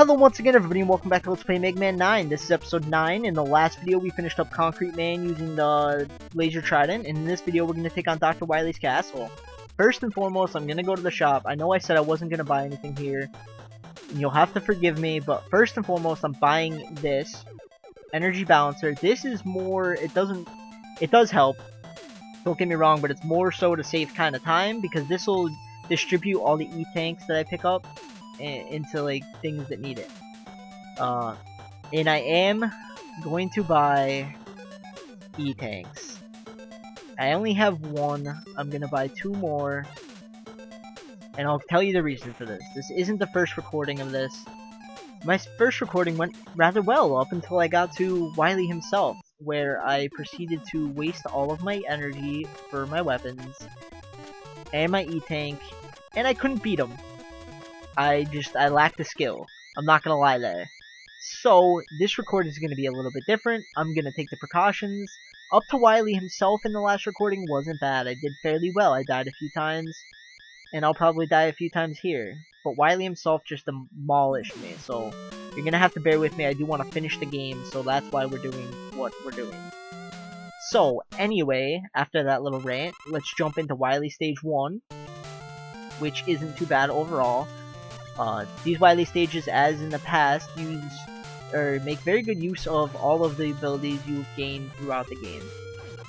Hello once again everybody and welcome back to Let's Play Mega Man 9. This is episode 9. In the last video we finished up Concrete Man using the laser trident. And in this video we're going to take on Dr. Wily's castle. First and foremost, I'm going to go to the shop. I know I said I wasn't going to buy anything here. And you'll have to forgive me, but first and foremost I'm buying this energy balancer. This is more, it does help. Don't get me wrong, but it's more so to save kind of time because this will distribute all the E-tanks that I pick up into like things that need it. And I am going to buy E-tanks. I only have one. I'm gonna buy 2 more, and I'll tell you the reason for this. This isn't the first recording of this. My first recording went rather well up until I got to Wily himself, where I proceeded to waste all of my energy for my weapons and my E-tank, and I couldn't beat him. I lacked the skill. I'm not gonna lie there. So, this record is gonna be a little bit different. I'm gonna take the precautions. Up to Wily himself in the last recording wasn't bad. I did fairly well. I died a few times, and I'll probably die a few times here. But Wily himself just demolished me, so you're gonna have to bear with me. I do want to finish the game, so that's why we're doing what we're doing. So, anyway, after that little rant, let's jump into Wily Stage 1, which isn't too bad overall. These Wily stages, as in the past, make very good use of all of the abilities you've gained throughout the game.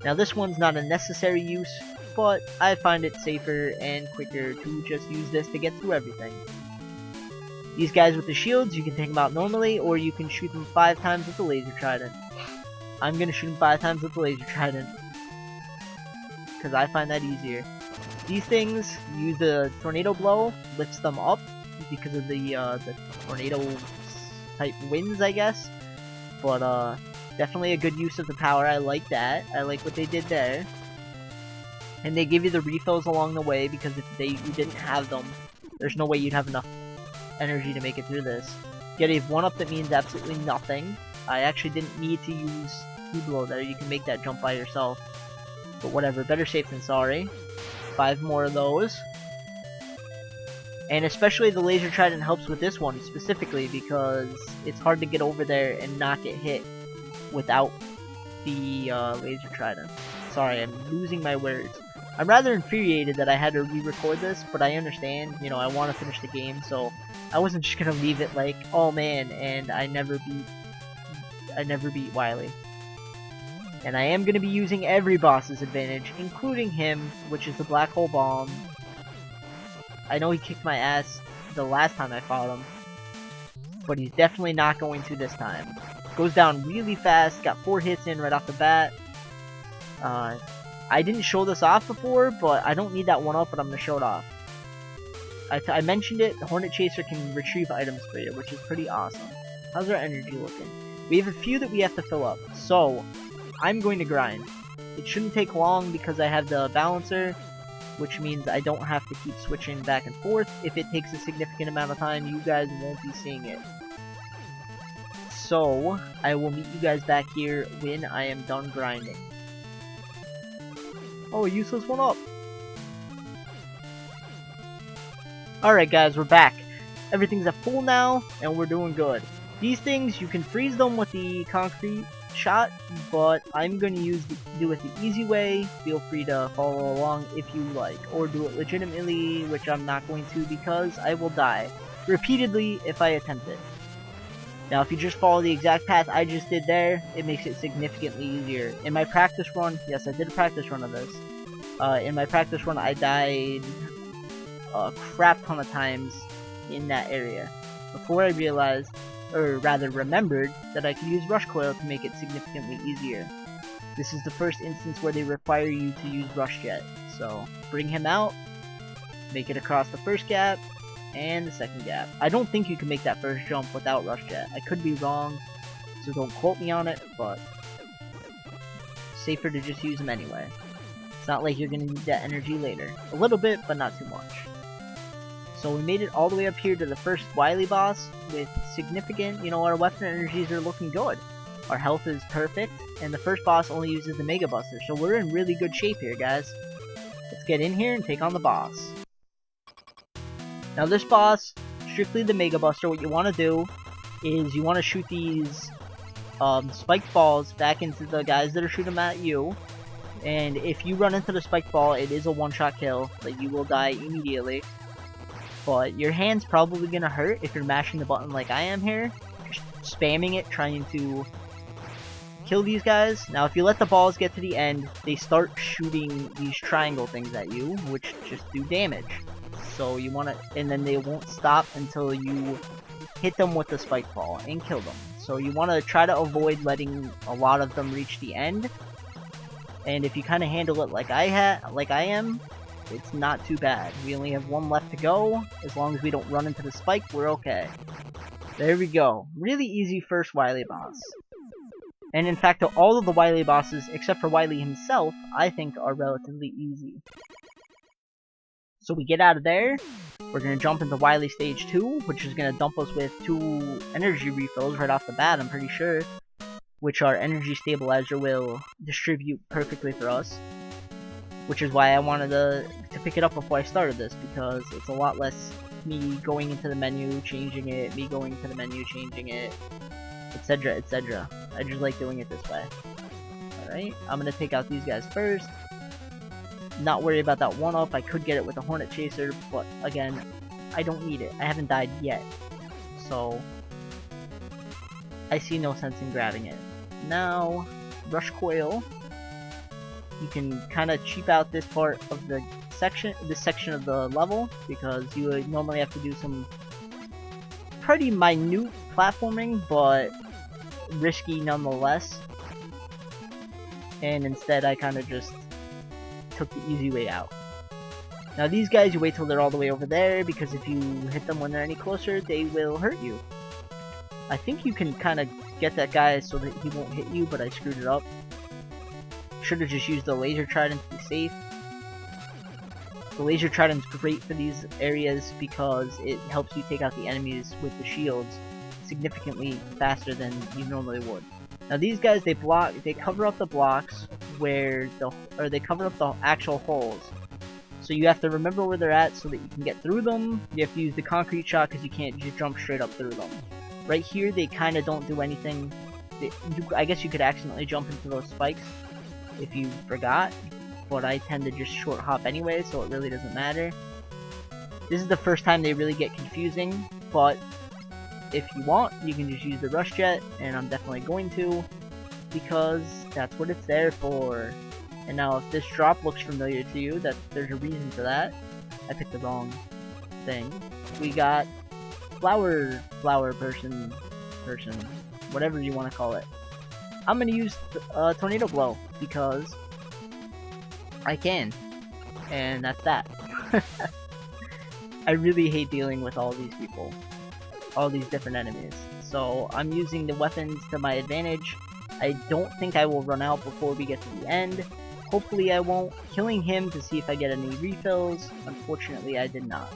Now this one's not a necessary use, but I find it safer and quicker to just use this to get through everything. These guys with the shields, you can take them out normally, or you can shoot them 5 times with the laser trident. I'm gonna shoot them 5 times with the laser trident, because I find that easier. These things, use the tornado blow, lifts them up, because of the tornado type winds, I guess. But definitely a good use of the power. I like that. I like what they did there. And they give you the refills along the way, because if you didn't have them, there's no way you'd have enough energy to make it through this. Get a 1-up that means absolutely nothing. I actually didn't need to use blow there. You can make that jump by yourself. But whatever, better safe than sorry. 5 more of those. And especially the laser trident helps with this one specifically because it's hard to get over there and not get hit without the laser trident. Sorry, I'm losing my words. I'm rather infuriated that I had to re-record this, but I understand, you know, I want to finish the game, so I wasn't just gonna leave it like, oh man, and I never beat Wily. And I am gonna be using every boss's advantage, including him, which is the black hole bomb. I know he kicked my ass the last time I fought him, but he's definitely not going to this time. Goes down really fast, got 4 hits in right off the bat. I didn't show this off before, but I don't need that 1-up, but I'm going to show it off. I mentioned it, the Hornet Chaser can retrieve items for you, which is pretty awesome. How's our energy looking? We have a few that we have to fill up, so I'm going to grind. It shouldn't take long because I have the balancer, which means I don't have to keep switching back and forth. If it takes a significant amount of time, you guys won't be seeing it. So, I will meet you guys back here when I am done grinding. Oh, a useless 1-up. Alright guys, we're back. Everything's at full now, and we're doing good. These things, you can freeze them with the concrete shot, but I'm going to do it the easy way. Feel free to follow along if you like, or do it legitimately, which I'm not going to because I will die repeatedly if I attempt it. Now if you just follow the exact path I just did there, it makes it significantly easier. In my practice run, yes, I did a practice run of this. In my practice run I died a crap ton of times in that area before I realized, or rather remembered, that I could use Rush Coil to make it significantly easier. This is the first instance where they require you to use Rush Jet. So, bring him out, make it across the first gap, and the second gap. I don't think you can make that first jump without Rush Jet. I could be wrong, so don't quote me on it, but safer to just use him anyway. It's not like you're gonna need that energy later. A little bit, but not too much. So we made it all the way up here to the first Wily boss with significant, you know, our weapon energies are looking good. Our health is perfect, and the first boss only uses the Mega Buster, so we're in really good shape here, guys. Let's get in here and take on the boss. Now this boss strictly the Mega Buster, what you want to do is you want to shoot these spiked balls back into the guys that are shooting at you. And if you run into the spiked ball, it is a one-shot kill. Like, you will die immediately. But your hand's probably gonna hurt if you're mashing the button like I am here. Just spamming it, trying to kill these guys. Now, if you let the balls get to the end, they start shooting these triangle things at you, which just do damage. So you want to, and then they won't stop until you hit them with the spike ball and kill them. So you want to try to avoid letting a lot of them reach the end. And if you kind of handle it like I am, it's not too bad. We only have one left to go. As long as we don't run into the spike, we're okay. There we go. Really easy first Wily boss. And in fact, all of the Wily bosses, except for Wily himself, I think are relatively easy. So we get out of there. We're going to jump into Wily Stage 2, which is going to dump us with 2 energy refills right off the bat, I'm pretty sure. Which our energy stabilizer will distribute perfectly for us. Which is why I wanted to pick it up before I started this, because it's a lot less me going into the menu, changing it, me going to the menu, changing it, etc, etc. I just like doing it this way. Alright, I'm gonna take out these guys first. Not worry about that 1-up, I could get it with a Hornet Chaser, but again, I don't need it. I haven't died yet. So, I see no sense in grabbing it. Now, Rush Coil. You can kind of cheap out this part of the this section of the level, because you would normally have to do some pretty minute platforming, but risky nonetheless. And instead, I kind of just took the easy way out. Now these guys, you wait till they're all the way over there, because if you hit them when they're any closer, they will hurt you. I think you can kind of get that guy so that he won't hit you, but I screwed it up. Should have just used the laser trident to be safe. The laser trident's great for these areas because it helps you take out the enemies with the shields significantly faster than you normally would. Now these guys, they cover up the blocks where they cover up the actual holes. So you have to remember where they're at so that you can get through them. You have to use the concrete shot because you can't just jump straight up through them. Right here, they kind of don't do anything. I guess you could accidentally jump into those spikes if you forgot, but I tend to just short hop anyway, so it really doesn't matter. This is the first time they really get confusing, but if you want, you can just use the rush jet, and I'm definitely going to, because that's what it's there for. And now if this drop looks familiar to you, there's a reason for that. I picked the wrong thing. We got flower person, whatever you want to call it. I'm gonna use Tornado Blow because I can, and that's that. I really hate dealing with all these people, all these different enemies. So I'm using the weapons to my advantage. I don't think I will run out before we get to the end. Hopefully I won't. Killing him to see if I get any refills. Unfortunately, I did not.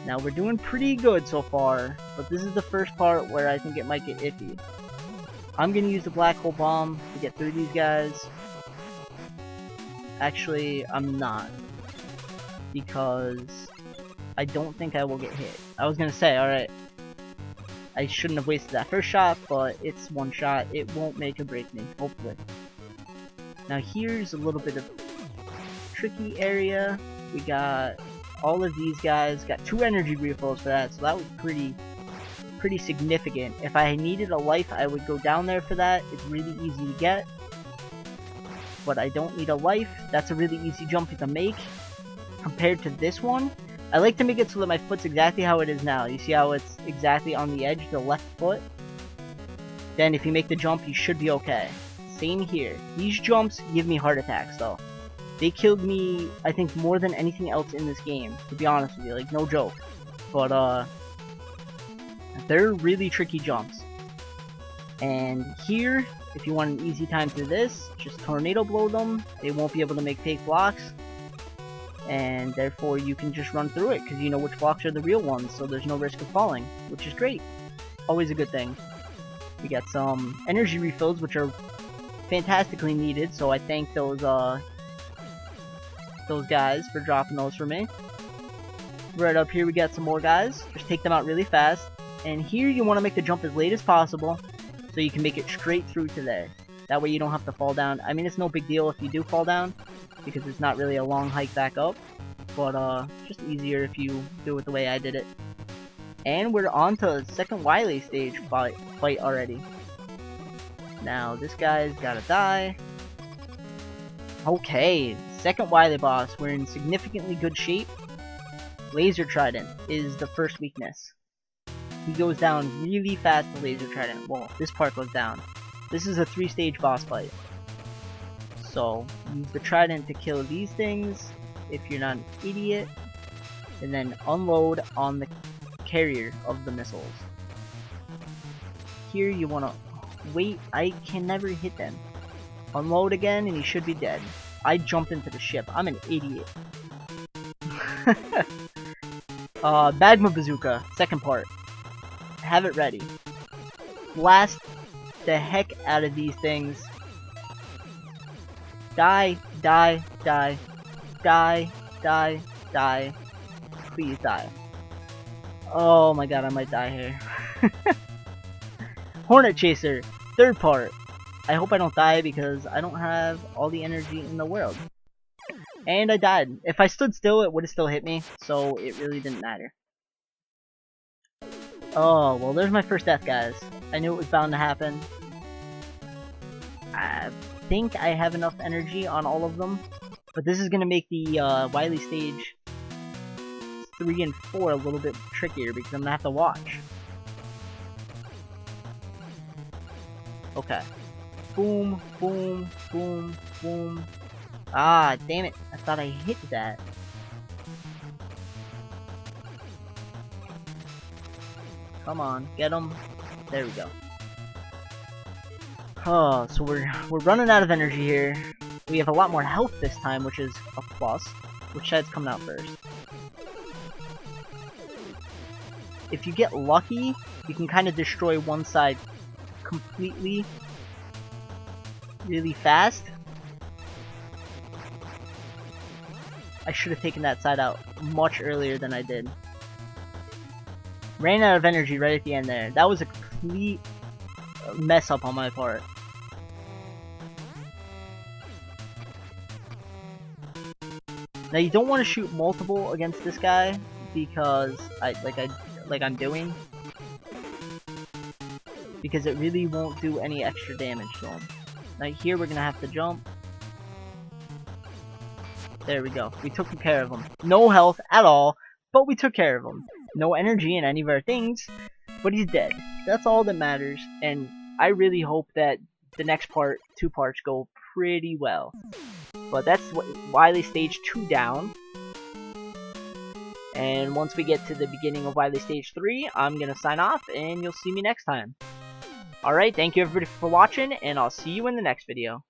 Now we're doing pretty good so far, but this is the first part where I think it might get iffy. I'm gonna use the black hole bomb to get through these guys. Actually, I'm not, because I don't think I will get hit. I was gonna say, alright, I shouldn't have wasted that first shot, but it's one shot. It won't make or break me, hopefully. Now here's a little bit of tricky area. We got all of these guys, got 2 energy refills for that, so that was pretty significant. If I needed a life, I would go down there for that. It's really easy to get, but I don't need a life. That's a really easy jump to make compared to this one. I like to make it so that my foot's exactly how it is now. You see how it's exactly on the edge, the left foot? Then if you make the jump, you should be okay. Same here. These jumps give me heart attacks though. They killed me, I think, more than anything else in this game, to be honest with you, like, no joke. But they're really tricky jumps. And here, if you want an easy time through this, just tornado blow them. They won't be able to make fake blocks. And therefore you can just run through it, because you know which blocks are the real ones, so there's no risk of falling, which is great. Always a good thing. We got some energy refills, which are fantastically needed, so I thank those guys for dropping those for me. Right up here we got some more guys. Just take them out really fast. And here you want to make the jump as late as possible so you can make it straight through to there. That way you don't have to fall down. I mean, it's no big deal if you do fall down because it's not really a long hike back up. But just easier if you do it the way I did it. And we're on to the second Wily stage fight already. Now this guy's gotta die. Okay, second Wily boss. We're in significantly good shape. Laser Trident is the first weakness. He goes down really fast, the Laser Trident. Well, this part goes down. This is a 3-stage boss fight. So, use the Trident to kill these things, if you're not an idiot. And then unload on the carrier of the missiles. Here you wanna... Wait, I can never hit them. Unload again, and he should be dead. I jumped into the ship. I'm an idiot. Magma Bazooka, second part. Have it ready. Blast the heck out of these things. Die, die, die, die, die, die. Please die. Oh my god, I might die here. Hornet Chaser, third part. I hope I don't die because I don't have all the energy in the world. And I died. If I stood still, it would have still hit me, so it really didn't matter. Oh, well, there's my first death, guys. I knew it was bound to happen. I think I have enough energy on all of them, but this is going to make the Wily stage 3 and 4 a little bit trickier because I'm going to have to watch. Okay. Boom, boom, boom, boom. Ah, damn it. I thought I hit that. Come on, get him. There we go. Oh, so we're running out of energy here. We have a lot more health this time, which is a plus. Which side's coming out first? If you get lucky, you can kind of destroy one side completely really fast. I should have taken that side out much earlier than I did. Ran out of energy right at the end there. That was a complete mess up on my part. Now you don't want to shoot multiple against this guy because like I'm doing, because it really won't do any extra damage to him. Now here we're gonna have to jump. There we go. We took care of him. No health at all, but we took care of him. No energy in any of our things, but he's dead. That's all that matters, and I really hope that the next part, 2 parts, go pretty well. But that's Wily Stage 2 down. And once we get to the beginning of Wily Stage 3, I'm gonna sign off, and you'll see me next time. Alright, thank you everybody for watching, and I'll see you in the next video.